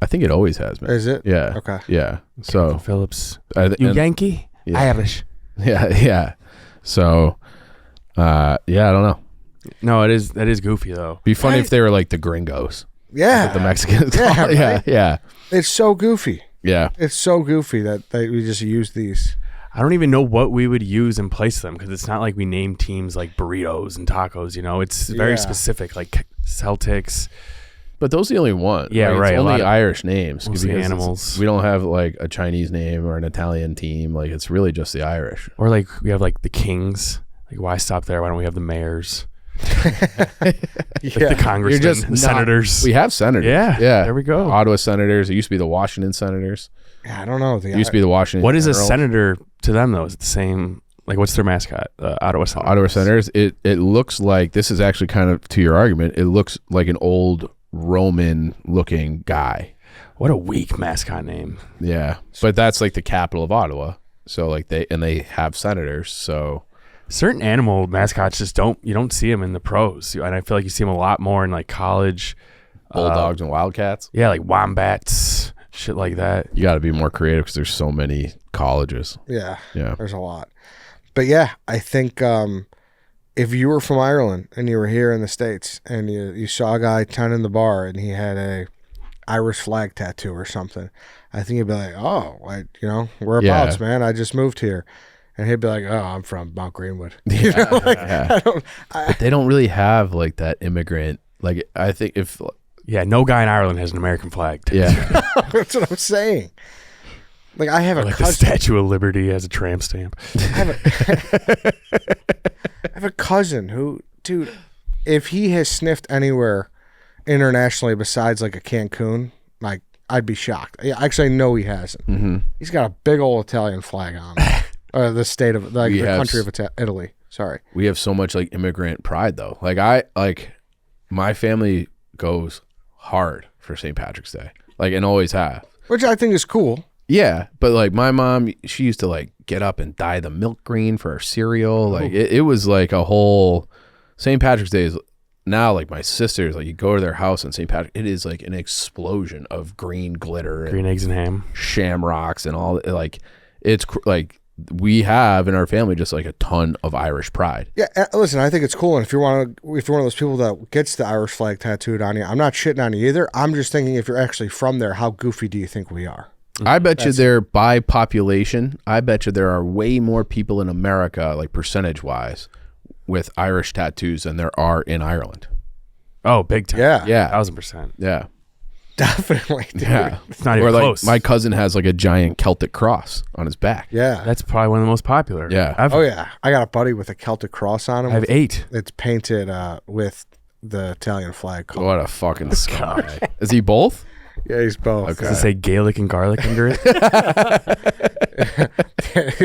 I think it always has been. Is it? Yeah. Okay. Yeah. So Phillips. I You and- Yankee? Yeah. Irish. Yeah. So I don't know. No, that is goofy though. Be funny Right. if they were like the gringos. Yeah. Like the Mexicans. Yeah, right? Yeah. It's so goofy. Yeah. It's so goofy that we just use these. I don't even know what we would use in place of them because it's not like we name teams like burritos and tacos. You know, it's very Yeah. specific, like Celtics. But those are the only one. Yeah, Like, right, It's a lot only of- Irish names. mostly because animals. We don't have like a Chinese name or an Italian team. Like it's really just the Irish. Or like we have like the Kings. Like why stop there? Why don't we have the mayors? The congressmen, You're just the not- senators. We have senators. Yeah, Yeah. there we go. Ottawa Senators. It used to be the Washington Senators. Yeah, I don't know. It used to be the Washington. What is a Generals. senator to them though? Is it the same? Like what's their mascot? Ottawa Senators. Ottawa Senators. It looks like, this is actually kind of to your argument, it looks like an old Roman looking guy. What a weak mascot name. Yeah. But that's like the capital of Ottawa. So like they have senators. So Certain animal mascots just you don't see them in the pros, and I feel like you see them a lot more in like college. bulldogs and wildcats. Yeah, like wombats, shit like that. You got to be more creative because there's so many colleges. Yeah. Yeah. There's a lot. But yeah, I think if you were from Ireland and you were here in the States and you saw a guy tending the bar and he had a Irish flag tattoo or something, I think you'd be like, oh, whereabouts, man? I just moved here. And he'd be like, oh, I'm from Mount Greenwood. You know, like, Yeah. But they don't really have like that immigrant. Like I think if Yeah, no guy in Ireland has an American flag. yeah, that's what I'm saying. Like I have a Like the cousin. Statue of Liberty has a tramp stamp. I have a cousin who, dude, if he has sniffed anywhere internationally besides like a Cancun, like I'd be shocked. Actually, I know he hasn't. mm-hmm. He's got a big old Italian flag on him. Or the state of like We the have country of Italy. Sorry. We have so much like immigrant pride though. Like my family goes hard for St. Patrick's Day, like, and always have. Which I think is cool. Yeah, but like my mom, she used to like get up and dye the milk green for her cereal. Like it was like a whole St. Patrick's Day is now like my sisters, like you go to their house on St. Patrick, it is like an explosion of green glitter Green eggs and ham. shamrocks and all, like it's like we have in our family just like a ton of Irish pride. Yeah, listen, I think it's cool, and if you're one of those people that gets the Irish flag tattooed on you, I'm not shitting on you either. I'm just thinking if you're actually from there, how goofy do you think we are? I bet you there by population, I bet you there are way more people in America, like percentage wise, with Irish tattoos than there are in Ireland. Oh, big time. Yeah, Yeah. 1000%. Yeah. definitely, dude. Yeah. It's not Or even like close. my cousin has like a giant Celtic cross on his back. Yeah. That's probably one of the most popular. Yeah. Oh yeah, I got a buddy with a Celtic cross on him. I have 8. It's painted with the Italian flag color. What a fucking guy. Is he both? Yeah, he's both. Okay. Does it say Gaelic and garlic under it?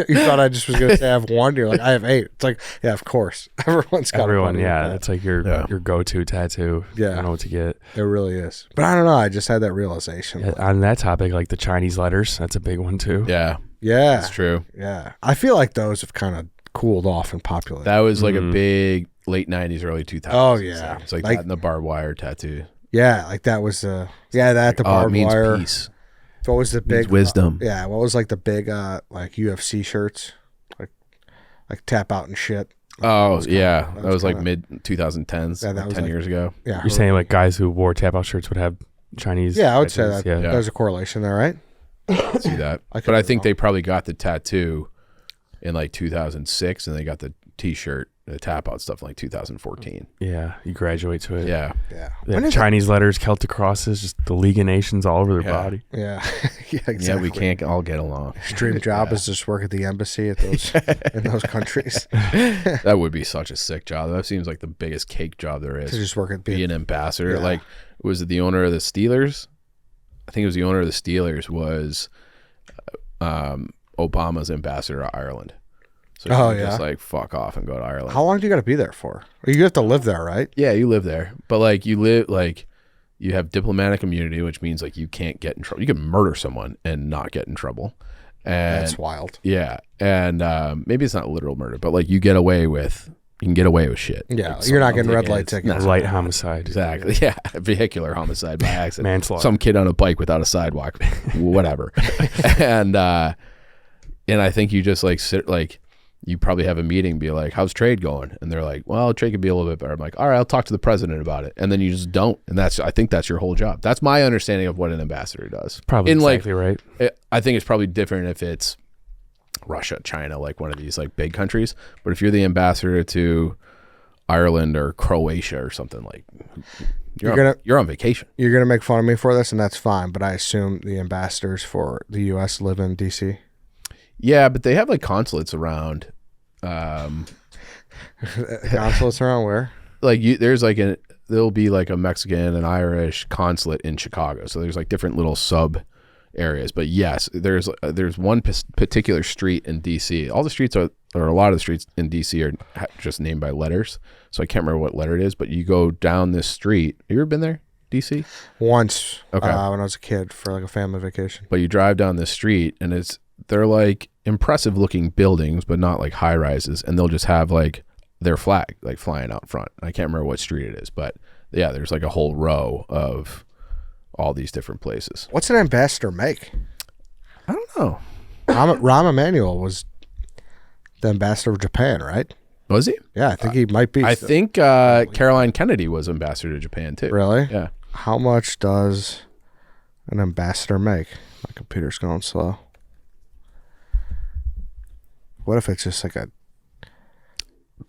You thought I just was gonna say I have one. You're like, I have 8. It's like, yeah, of course. Everyone's got Everyone, a buddy yeah. with That's like your go-to tattoo. Yeah. I don't know what to get. that. It really is. But I don't know. I just had that realization. Yeah, on that topic, like the Chinese letters, that's a big one too. Yeah. Yeah, That's true. yeah. I feel like those have kind of cooled off and populated. That was like a big late 90s, early 2000s. Oh, yeah. It's like Like- that and the barbed wire tattoo. Yeah, like that was that the Oh, it barbed means wire. peace. What was the It means big wisdom. yeah, what was like the big like UFC shirts, like tap out and shit. Oh, yeah. that That was was like kinda- mid 2010s, Yeah, that like was 10 like- years ago. Yeah, You're saying like guys who wore tap-out shirts would have Chinese yeah, I would say tattoos? that. Yeah. There's a correlation there, right? See that. could But I be think wrong. they probably got the tattoo in like 2006 and they got the t-shirt, the tap out stuff in like 2014. Yeah, you graduate to it. Yeah. Yeah. They When have is Chinese letters, Celtic crosses, just the League of Nations all over their Yeah. body. it? Yeah, yeah, exactly. Yeah, we can't all get along. Dream job is just work at the embassy at those in those countries. That would be such a sick job. That seems like the biggest cake job there is. To just work at Be an ambassador. Yeah. Like, was it the owner of the Steelers? I think it was the owner of the Steelers, was Obama's ambassador to Ireland. So you just like fuck off and go to Ireland. How long do you got to be there for? You have to live there, right? Yeah, you live there, but like you have diplomatic immunity, which means like you can't get in trouble. You can murder someone and not get in trouble. And That's wild. Yeah, and maybe it's not literal murder, but like you can get away with shit. Yeah, like you're not getting red light tickets. Light homicide. Exactly. Yeah, vehicular homicide by accident. Manslaughter. Some kid on a bike without a sidewalk, whatever. and I think you just like sit like. You probably have a meeting, be like, how's trade going? And they're like, well, trade could be a little bit better. I'm like, all right, I'll talk to the president about it. And then you just don't. And I think that's your whole job. That's my understanding of what an ambassador does. Probably exactly right. I think it's probably different if it's Russia, China, like one of these like big countries. But if you're the ambassador to Ireland or Croatia or something, like you're on vacation. You're going to make fun of me for this, and that's fine. But I assume the ambassadors for the U.S. live in D.C.? Yeah, but they have like consulates around. Consulates around where? Like there'll be like a Mexican and Irish consulate in Chicago. So there's like different little sub areas. But yes, there's one particular street in DC. All the streets or a lot of the streets in DC are just named by letters. So I can't remember what letter it is, but you go down this street. Have you ever been there? DC? Once. Okay. When I was a kid for like a family vacation. But you drive down this street and they're like impressive looking buildings, but not like high rises, and they'll just have like their flag like flying out front. I can't remember what street it is, but yeah, there's like a whole row of all these different places. What's an ambassador make? I don't know. Rahm Emanuel was the ambassador of Japan, right? Was he? Yeah, I think he might be. I think Caroline Kennedy was ambassador to Japan too. Really? Yeah. How much does an ambassador make? My computer's going slow. What if it's just like a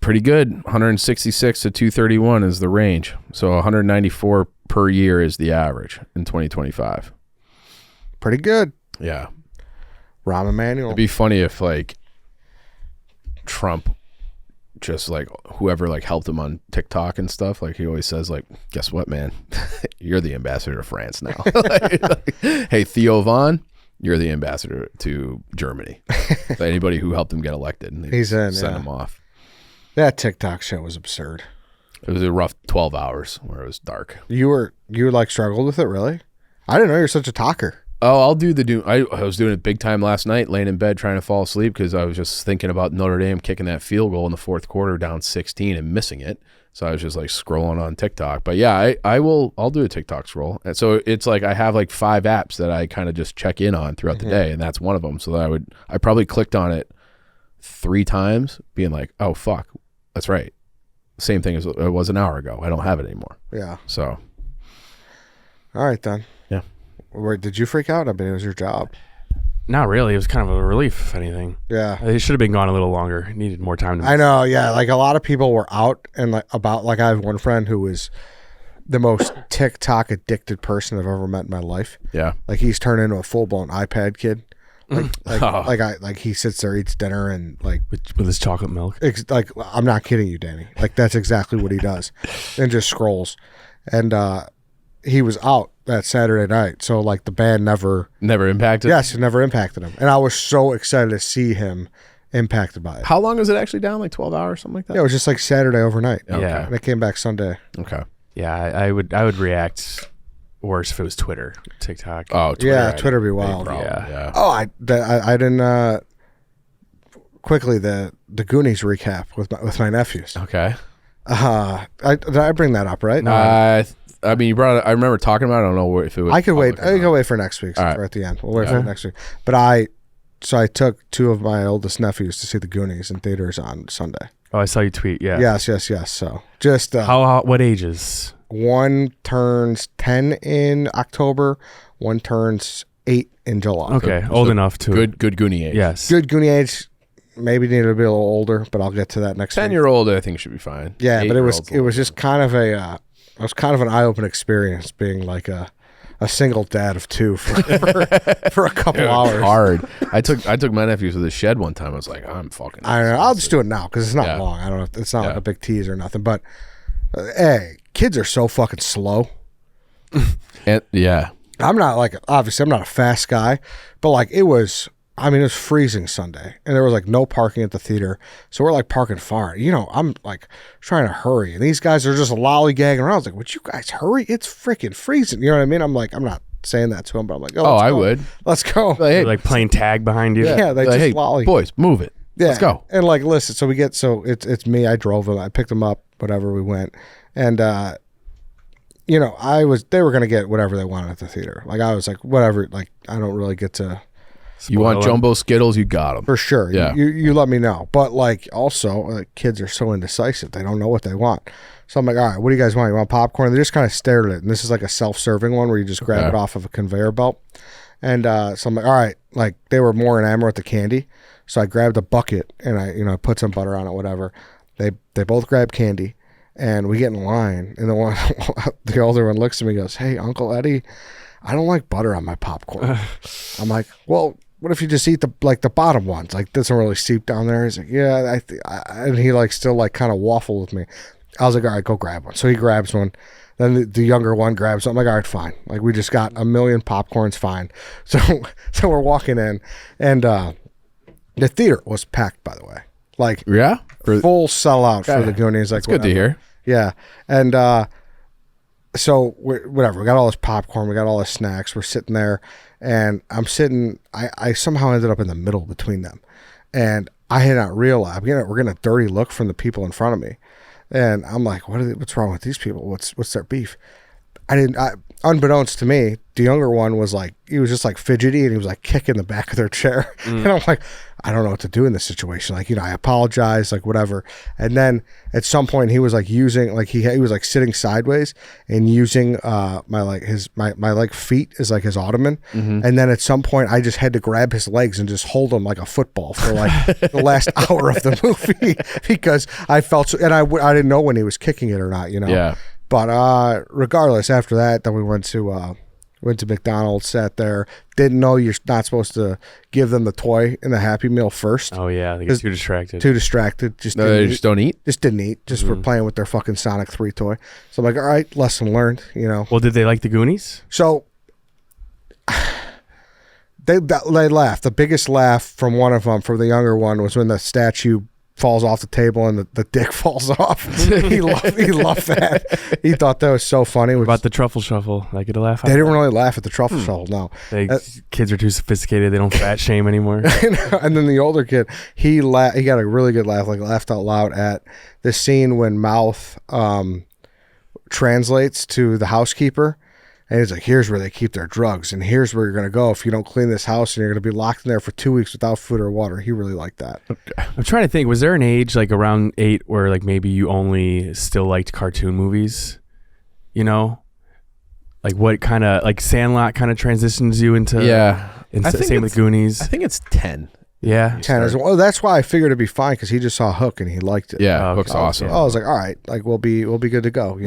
pretty good? 166 to 231 is the range. So 194 per year is the average in 2025. pretty good? Yeah. Rahm Emanuel. It'd be funny if like Trump just like whoever like helped him on TikTok and stuff, like he always says, like, guess what, man? You're the ambassador to France now. like, hey, Theo Von, you're the ambassador to Germany. So anybody who helped him get elected, and He's in, send yeah. him off. That TikTok show was absurd. It was a rough 12 hours where it was dark. You like struggled with it, really? I didn't know you're such a talker. Oh, I'll do the I was doing it big time last night, laying in bed trying to fall asleep because I was just thinking about Notre Dame kicking that field goal in the fourth quarter down 16 and missing it. So I was just like scrolling on TikTok. But yeah, I'll do a TikTok scroll. And so it's like I have like 5 apps that I kind of just check in on throughout the day, and that's one of them. So that I probably clicked on it 3 times, being like, oh fuck, that's right. Same thing as it was an hour ago. I don't have it anymore. Yeah. So. All right then. Yeah. Did you freak out? I mean, it was your job. Not really. It was kind of a relief, if anything. Yeah. It should have been gone a little longer. It needed more time to. I know. Yeah. Like a lot of people were out and I have one friend who was the most TikTok addicted person I've ever met in my life. Yeah. Like he's turned into a full blown iPad kid. Oh. Like he sits there, eats dinner, and like with his chocolate milk. like I'm not kidding you, Danny. Like that's exactly what he does, and just scrolls. And he was out that Saturday night, so like the band never impacted. Yes, it never impacted him, and I was so excited to see him impacted by it. How long was it actually down? Like 12 hours, something like that. Yeah, it was just like Saturday overnight. Okay. Yeah. And it came back Sunday. Okay. Yeah, I would react worse if it was Twitter, TikTok. Oh, Twitter. Yeah, Twitter be wild. Yeah. Oh, I didn't. Quickly, the Goonies recap with my nephews. Okay. Did I bring that up, right? No. I mean, you brought it. I remember talking about it. I don't know if it was. I could wait. public or I can not. wait for next week. All right. We're at the end. We'll wait for next week. But I took 2 of my oldest nephews to see the Goonies in theaters on Sunday. Oh, I saw you tweet. Yeah. Yes. So just How? What ages? one turns 10 in October, one turns 8 in July. Okay, old enough to. Good Goonie age. Yes. Good Goonie age. Maybe needed to be a little older, but I'll get to that next week. 10-year-old, I think should be fine. Yeah, but it was 8-year-old's just kind of it was kind of an eye-opening experience being like a single dad of 2 for a couple hours. hard. I took my nephews to the shed one time. I was like, I'm fucking. I don't know. I'll just do it now because it's not Yeah. long. I don't know. It's not like Yeah. a big tease or nothing. But hey, kids are so fucking slow. And, yeah. I'm not like, obviously I'm not a fast guy, but like it was freezing Sunday and there was like no parking at the theater. So we're like parking far. I'm like trying to hurry and these guys are just lollygagging around. I was like, would you guys hurry? It's freaking freezing. You know what I mean? I'm like, I'm not saying that to him, but I'm like, oh, I would. Let's go. Like, hey, Like playing tag behind you. yeah, they like, just hey, lolly. boys, move it. Yeah. Let's go. And like, listen, so it's me. I drove him. I picked him up, whatever, we went. And, they were going to get whatever they wanted at the theater. Like, I was like, whatever, like, I don't really get to. You want jumbo Skittles, you got them. For sure. Yeah. You let me know. But like, also, kids are so indecisive. They don't know what they want. So I'm like, all right, what do you guys want? You want popcorn? They just kind of stared at it. And this is like a self-serving one where you just grab it off of a conveyor belt. And so I'm like, all right, like they were more enamored with the candy. So I grabbed a bucket and I put some butter on it, whatever. They both grabbed candy and we get in line. And the older one looks at me and goes, hey, Uncle Eddie, I don't like butter on my popcorn. I'm like, well, what if you just eat the bottom ones? Like, doesn't really seep down there. He's like, yeah. And he like still like kind of waffled with me. I was like, all right, go grab one. So he grabs one. Then the younger one grabs one. I'm like, all right, fine. Like, we just got 1 million popcorns, fine. So we're walking in, and the theater was packed, by the way. Like, Yeah? full sellout for the Goonies. Like, It's good to hear. Yeah. And so whatever, we got all this popcorn, we got all the snacks, we're sitting there, and I'm sitting, I somehow ended up in the middle between them, and I had not realized, we're getting a dirty look from the people in front of me, and I'm like, what's wrong with these people? What's their beef? Unbeknownst to me, the younger one was like, he was just like fidgety and he was like kicking the back of their chair. And I'm like, I don't know what to do in this situation. Like, I apologize, like whatever. And then at some point he was like using, like he was like sitting sideways and using my feet as like his ottoman. And then at some point I just had to grab his legs and just hold him like a football for like the last hour of the movie because I felt so, and I didn't know when he was kicking it or not, Yeah. But regardless, after that, then we went to McDonald's, sat there. Didn't know you're not supposed to give them the toy and the Happy Meal first. Oh yeah, they get too distracted. Too distracted. No, they just don't eat? Just didn't eat. Just for playing with their fucking Sonic 3 toy. So I'm like, all right, lesson learned, Well, did they like the Goonies? So they laughed. The biggest laugh from one of them, from the younger one, was when the statue falls off the table and the dick falls off. he loved that. He thought that was so funny. What about the truffle shuffle? Like it a laugh? They didn't really laugh at the truffle shuffle, no. Kids are too sophisticated. They don't fat shame anymore. And then the older kid, he got a really good laugh, like laughed out loud at the scene when Mouth translates to the housekeeper. And he's like, here's where they keep their drugs, and here's where you're going to go if you don't clean this house, and you're going to be locked in there for 2 weeks without food or water. He really liked that. I'm trying to think. Was there an age like around 8 where like maybe you only still liked cartoon movies? Like what kind of like Sandlot kind of transitions you into? Yeah. And same with Goonies. I think it's 10. Yeah. 10 as well. That's why I figured it'd be fine because he just saw Hook and he liked it. Yeah, Oh, Hook's okay. awesome. I was like, all right, like we'll be good to go,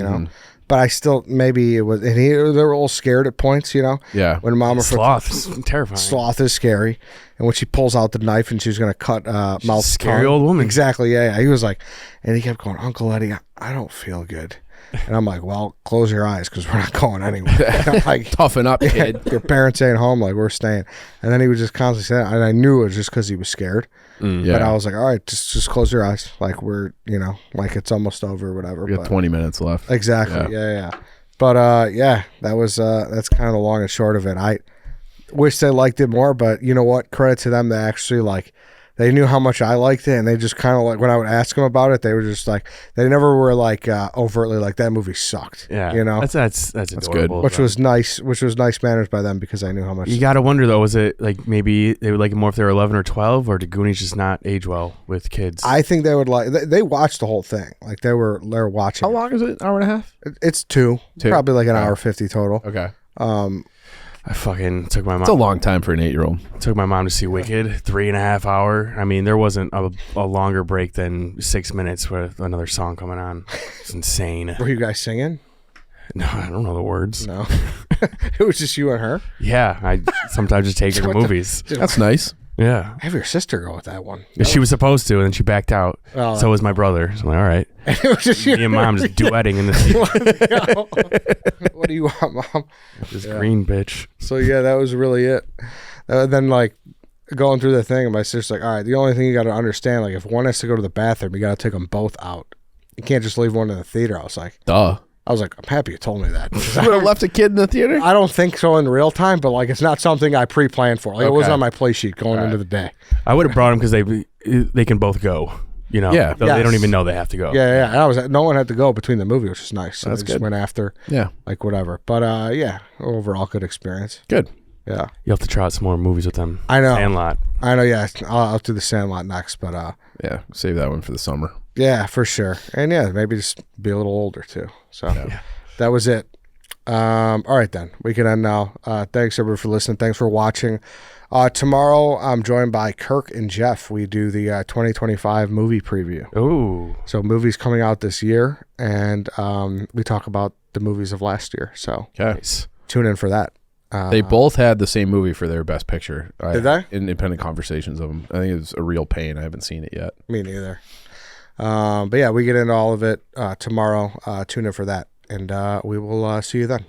But I still, maybe it was, and they were all scared at points, Yeah. When Mama Sloth's terrifying. Sloth is scary, and when she pulls out the knife and she's gonna cut Mouth's scary tongue. old woman. Exactly, yeah. He was like, and he kept going, Uncle Eddie, I don't feel good, and I'm like, well, close your eyes because we're not going anywhere. And I'm like, Toughen up, kid. your parents ain't home, like we're staying. And then he was just constantly saying that, and I knew it was just because he was scared. Yeah. But I was like, all right, just close your eyes, like we're, like it's almost over, or whatever. We got 20 minutes left. Exactly. Yeah. But that was that's kind of the long and short of it. I wish they liked it more, but you know what? Credit to them. They actually they knew how much I liked it, and they just kind of like when I would ask them about it, they were just like they never were like overtly like that movie sucked. Yeah. That's good. adorable. Which was nice manners by them because I knew how much. You got to wonder though, was it like maybe they would like it more if they were 11 or 12, or did Goonies just not age well with kids? I think they would like. They watched the whole thing. Like they were watching. How long is it? Hour and a half? It's two. Probably like an hour 50 total. Okay. I fucking took my mom. It's a long time for an 8-year-old. Took my mom to see Wicked, 3.5 hour. I mean, there wasn't a longer break than 6 minutes with another song coming on. It's insane. Were you guys singing? No, I don't know the words. No. It was just you and her. Yeah, I sometimes just take her to movies. That's nice. Yeah. Have your sister go with that one. She was supposed to, and then she backed out. Oh. So was my brother. So I'm like, all right. It was just Me and mom just duetting in the theater. What do you want, Mom? This green bitch. So yeah, that was really it. Then like going through the thing, and my sister's like, all right, the only thing you got to understand, like if one has to go to the bathroom, you got to take them both out. You can't just leave one in the theater. I was like, Duh. I'm happy you told me that. You would have left a kid in the theater? I don't think so in real time, but like it's not something I pre-planned for. Like it was Okay. on my play sheet going into the day. I would have brought them because they can both go. You know, Yeah. They Yes. don't even know they have to go. Yeah. And no one had to go between the movie, which is nice. So That's they just good. went after, Yeah. like whatever. But yeah, overall good experience. Good. Yeah, You have to try out some more movies with them. I know. Sandlot. I know. Yeah, I'll do the Sandlot next, but Yeah. Save that one for the summer. yeah, for sure. And yeah, maybe just be a little older too. So that was it. All right, then we can end now. Thanks everybody for listening. Thanks for watching. Tomorrow I'm joined by Kirk and Jeff. We do the 2025 movie preview. Ooh. So movies coming out this year, and we talk about the movies of last year. So Okay. Nice. tune in for that. They both had the same movie for their best picture. Did they? Independent conversations of them. I think it was a real pain. I haven't seen it yet. Me neither. But yeah, we get into all of it tomorrow. Tune in for that, and we will see you then.